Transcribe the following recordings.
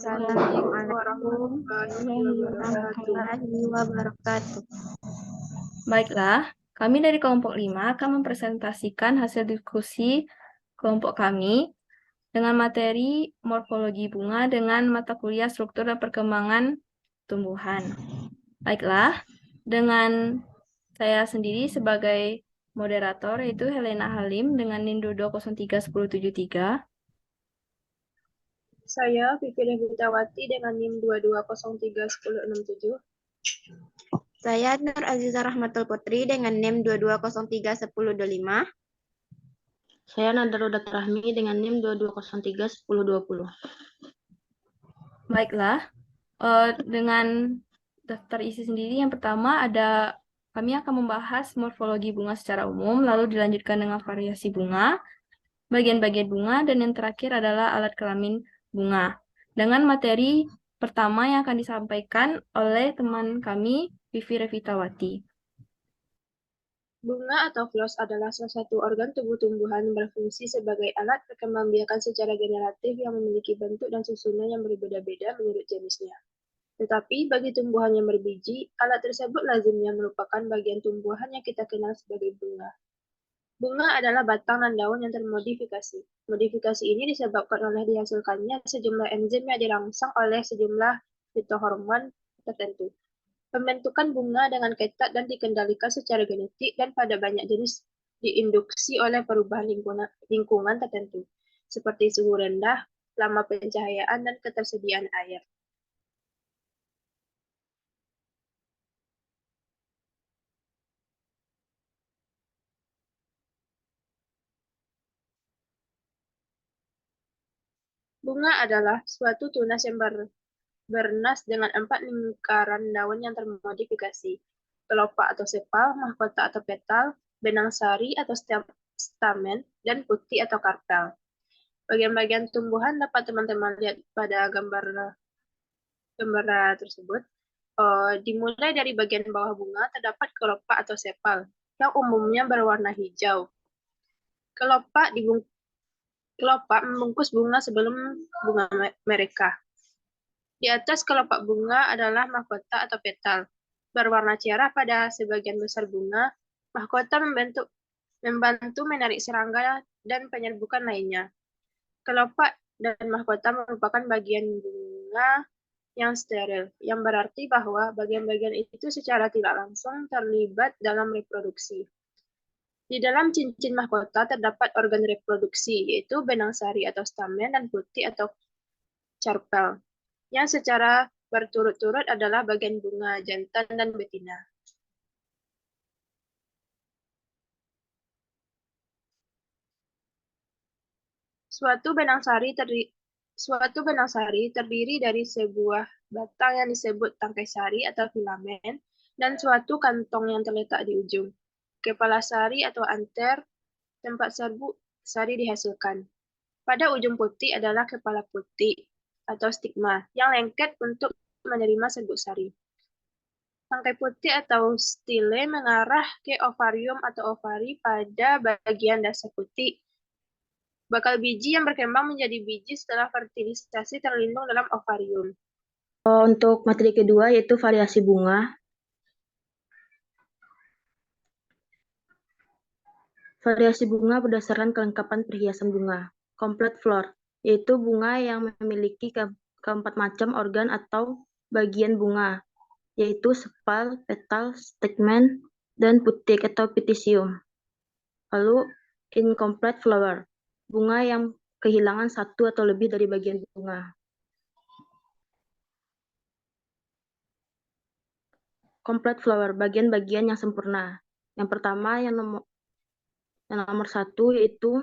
Assalamualaikum warahmatullahi wabarakatuh. Baiklah, kami dari kelompok 5 akan mempresentasikan hasil diskusi kelompok kami dengan materi morfologi bunga dengan mata kuliah struktur dan perkembangan tumbuhan. Baiklah, dengan saya sendiri sebagai moderator yaitu Helena Halim dengan NIM 22031073. Saya Vivi Devitawati dengan NIM 22031067. Saya Nur Aziza Rahmatul Putri dengan NIM 22031025. Saya Nadarudat Rahmi dengan NIM 22031020. Baiklah, dengan daftar isi sendiri yang pertama ada kami akan membahas morfologi bunga secara umum, lalu dilanjutkan dengan variasi bunga, bagian-bagian bunga, dan yang terakhir adalah alat kelamin bunga. Dengan materi pertama yang akan disampaikan oleh teman kami, Vivi Revitawati. Bunga atau flos adalah salah satu organ tubuh tumbuhan yang berfungsi sebagai alat perkembangbiakan secara generatif yang memiliki bentuk dan susunan yang berbeda-beda menurut jenisnya. Tetapi bagi tumbuhan yang berbiji, alat tersebut lazimnya merupakan bagian tumbuhan yang kita kenal sebagai bunga. Bunga adalah batang dan daun yang termodifikasi. Modifikasi ini disebabkan oleh dihasilkannya sejumlah enzim yang dirangsang oleh sejumlah fitohormon tertentu. Pembentukan bunga dengan ketat dan dikendalikan secara genetik dan pada banyak jenis diinduksi oleh perubahan lingkungan tertentu, seperti suhu rendah, lama pencahayaan, dan ketersediaan air. Bunga adalah suatu tunas yang bernas dengan 4 lingkaran daun yang termodifikasi, kelopak atau sepal, mahkota atau petal, benang sari atau stamen, dan putih atau karpel. Bagian-bagian tumbuhan dapat teman-teman lihat pada gambar tersebut. Dimulai dari bagian bawah bunga terdapat kelopak atau sepal yang umumnya berwarna hijau. Kelopak membungkus bunga sebelum bunga mereka. Di atas kelopak bunga adalah mahkota atau petal, berwarna cerah pada sebagian besar bunga. Mahkota membantu menarik serangga dan penyerbukan lainnya. Kelopak dan mahkota merupakan bagian bunga yang steril, yang berarti bahwa bagian-bagian itu secara tidak langsung terlibat dalam reproduksi. Di dalam cincin mahkota terdapat organ reproduksi, yaitu benang sari atau stamen dan putih atau carpel, yang secara berturut-turut adalah bagian bunga jantan dan betina. Suatu benang sari terdiri dari sebuah batang yang disebut tangkai sari atau filamen dan suatu kantong yang terletak di ujung. Kepala sari atau anter, tempat serbuk sari dihasilkan. Pada ujung putih adalah kepala putih atau stigma yang lengket untuk menerima serbuk sari. Tangkai putih atau stile mengarah ke ovarium atau ovari pada bagian dasar putih. Bakal biji yang berkembang menjadi biji setelah fertilisasi terlindung dalam ovarium. Untuk materi kedua yaitu variasi bunga. Variasi bunga berdasarkan kelengkapan perhiasan bunga. Complete flower, yaitu bunga yang memiliki keempat macam organ atau bagian bunga, yaitu sepal, petal, stamen, dan putik atau petisium. Lalu incomplete flower, bunga yang kehilangan satu atau lebih dari bagian bunga. Complete flower, bagian-bagian yang sempurna. Yang pertama, yang nomor 1 yaitu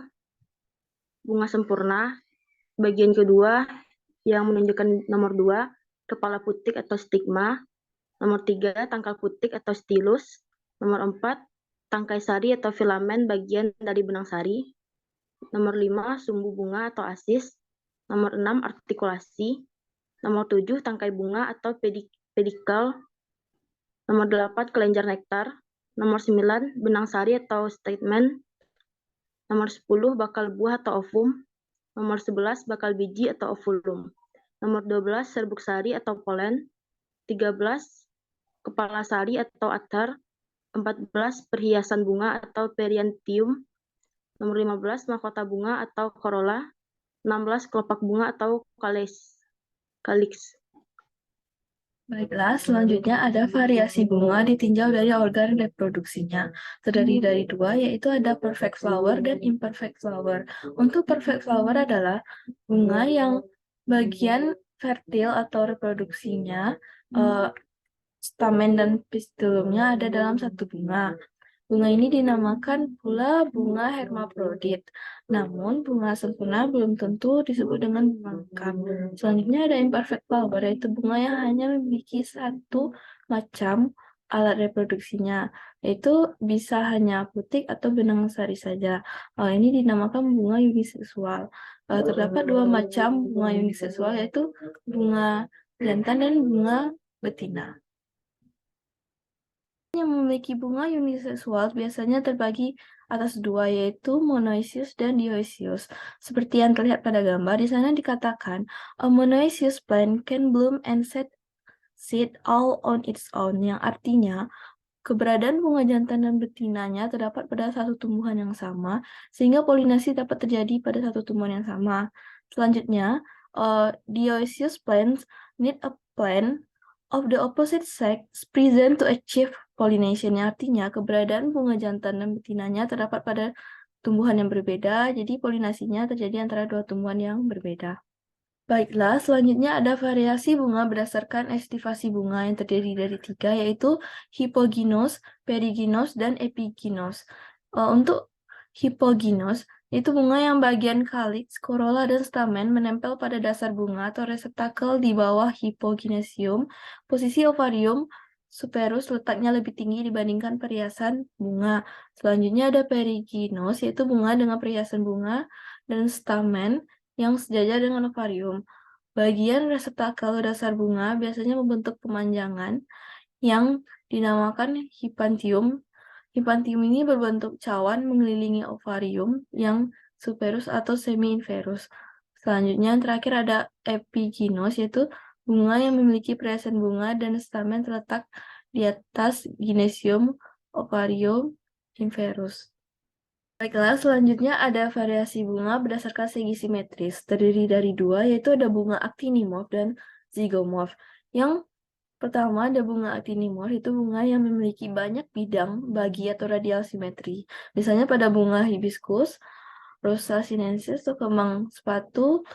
bunga sempurna. Bagian kedua yang menunjukkan nomor 2, kepala putik atau stigma. Nomor 3, tangkal putik atau stilus. Nomor 4, tangkai sari atau filamen bagian dari benang sari. Nomor 5, sumbu bunga atau asis. Nomor 6, artikulasi. Nomor 7, tangkai bunga atau pedikel. Nomor 8, kelenjar nektar. Nomor 9, benang sari atau stamen. Nomor 10, bakal buah atau ovum. Nomor 11, bakal biji atau ovulum. Nomor 12, serbuk sari atau polen. 13, kepala sari atau attar. 14, perhiasan bunga atau periantium. Nomor 15, mahkota bunga atau corolla. 16, kelopak bunga atau calyx. Baiklah, selanjutnya ada variasi bunga ditinjau dari organ reproduksinya. Terdiri dari dua, yaitu ada perfect flower dan imperfect flower. Untuk perfect flower adalah bunga yang bagian fertil atau reproduksinya, stamen dan pistilumnya ada dalam satu bunga. Bunga ini dinamakan pula bunga hermaprodit. Namun, bunga sempurna belum tentu disebut dengan bunga lengkap. Selanjutnya ada imperfect flower, yaitu bunga yang hanya memiliki satu macam alat reproduksinya, yaitu bisa hanya putik atau benang sari saja. Hal ini dinamakan bunga uniseksual. Terdapat dua macam bunga uniseksual, yaitu bunga jantan dan bunga betina. Yang memiliki bunga uniseksual biasanya terbagi atas dua, yaitu monoecious dan dioecious. Seperti yang terlihat pada gambar, di sana dikatakan, a monoecious plant can bloom and set seed all on its own, yang artinya keberadaan bunga jantan dan betinanya terdapat pada satu tumbuhan yang sama, sehingga polinasi dapat terjadi pada satu tumbuhan yang sama. Selanjutnya, dioecious plants need a plant of the opposite sex present to achieve pollination, yang artinya keberadaan bunga jantan dan betinanya terdapat pada tumbuhan yang berbeda, jadi polinasinya terjadi antara dua tumbuhan yang berbeda. Baiklah, selanjutnya ada variasi bunga berdasarkan estivasi bunga yang terdiri dari tiga, yaitu hipoginos, periginos, dan epiginos. Untuk hipoginos, itu bunga yang bagian calyx, corolla, dan stamen menempel pada dasar bunga atau reseptakel di bawah hipoginesium. Posisi ovarium superus letaknya lebih tinggi dibandingkan perhiasan bunga. Selanjutnya ada periginos, yaitu bunga dengan perhiasan bunga dan stamen yang sejajar dengan ovarium. Bagian reseptakel dasar bunga biasanya membentuk pemanjangan yang dinamakan hipantium. Hipantium ini berbentuk cawan mengelilingi ovarium yang superus atau semi-inverus. Selanjutnya yang terakhir ada epiginos, yaitu bunga yang memiliki perhiasan bunga dan stamen terletak di atas ginesium ovarium inverus. Baiklah, selanjutnya ada variasi bunga berdasarkan segi simetris. Terdiri dari dua, yaitu ada bunga actinimorph dan zygomorph. Yang pertama ada bunga actinimorph, itu bunga yang memiliki banyak bidang bagi atau radial simetri. Misalnya pada bunga hibiscus, Rosa sinensis atau kembang sepatu,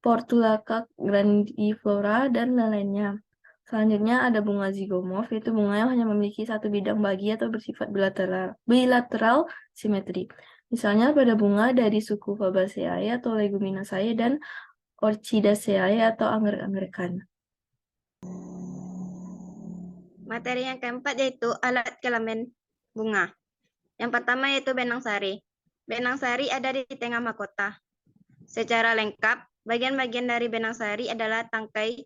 Portulaca grandiflora, dan lain-lainnya. Selanjutnya ada bunga zygomorph, yaitu bunga yang hanya memiliki satu bidang bagi atau bersifat bilateral simetri. Misalnya pada bunga dari suku Fabaceae atau Leguminosae dan Orchidaceae atau anggrek-anggerekan. Materi yang keempat yaitu alat kelamin bunga. Yang pertama yaitu benang sari. Benang sari ada di tengah mahkota. Secara lengkap, bagian-bagian dari benang sari adalah tangkai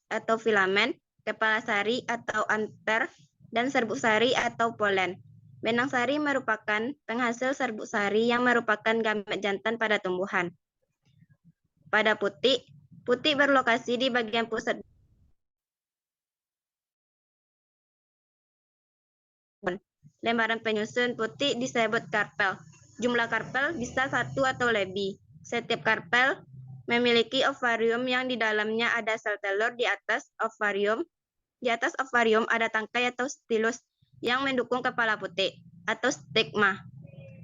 atau filamen, kepala sari atau anter, dan serbuk sari atau polen. Benang sari merupakan penghasil serbuk sari yang merupakan gamet jantan pada tumbuhan. Pada putik, putik berlokasi di bagian pusat lembaran penyusun putik disebut karpel. Jumlah karpel bisa satu atau lebih. Setiap karpel memiliki ovarium yang di dalamnya ada sel telur di atas ovarium. Di atas ovarium ada tangkai atau stilus yang mendukung kepala putik atau stigma.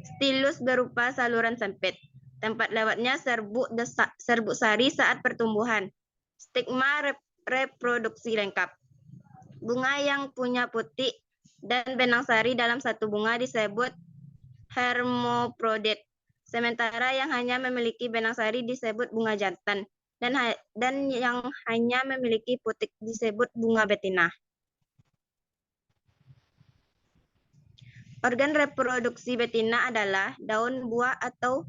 Stilus berupa saluran sempit, tempat lewatnya serbuk sari saat pertumbuhan. Stigma reproduksi lengkap. Bunga yang punya putik dan benang sari dalam satu bunga disebut hermaprodit. Sementara yang hanya memiliki benang sari disebut bunga jantan, dan yang hanya memiliki putik disebut bunga betina. Organ reproduksi betina adalah daun buah atau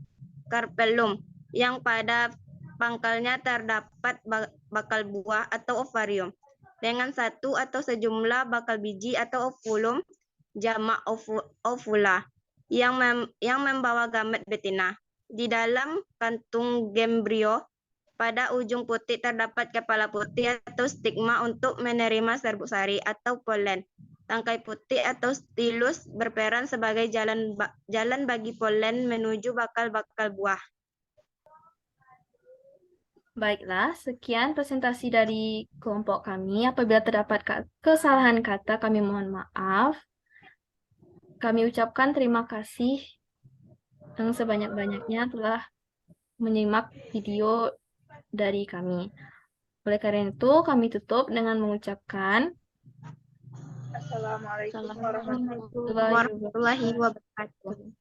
carpellum, yang pada pangkalnya terdapat bakal buah atau ovarium, dengan satu atau sejumlah bakal biji atau ovulum, jamak ovula, yang membawa gamet betina. Di dalam kantung gembrio Pada ujung putik terdapat kepala putik atau stigma untuk menerima serbuk sari atau polen. Tangkai putik atau stilus berperan sebagai jalan bagi polen menuju bakal-bakal buah. Baiklah, sekian presentasi dari kelompok kami. Apabila terdapat kesalahan kata, kami mohon maaf. Kami ucapkan terima kasih yang sebanyak-banyaknya telah menyimak video dari kami. Oleh karena itu, kami tutup dengan mengucapkan Assalamualaikum Assalamualaikum warahmatullahi wabarakatuh. Warahmatullahi wabarakatuh.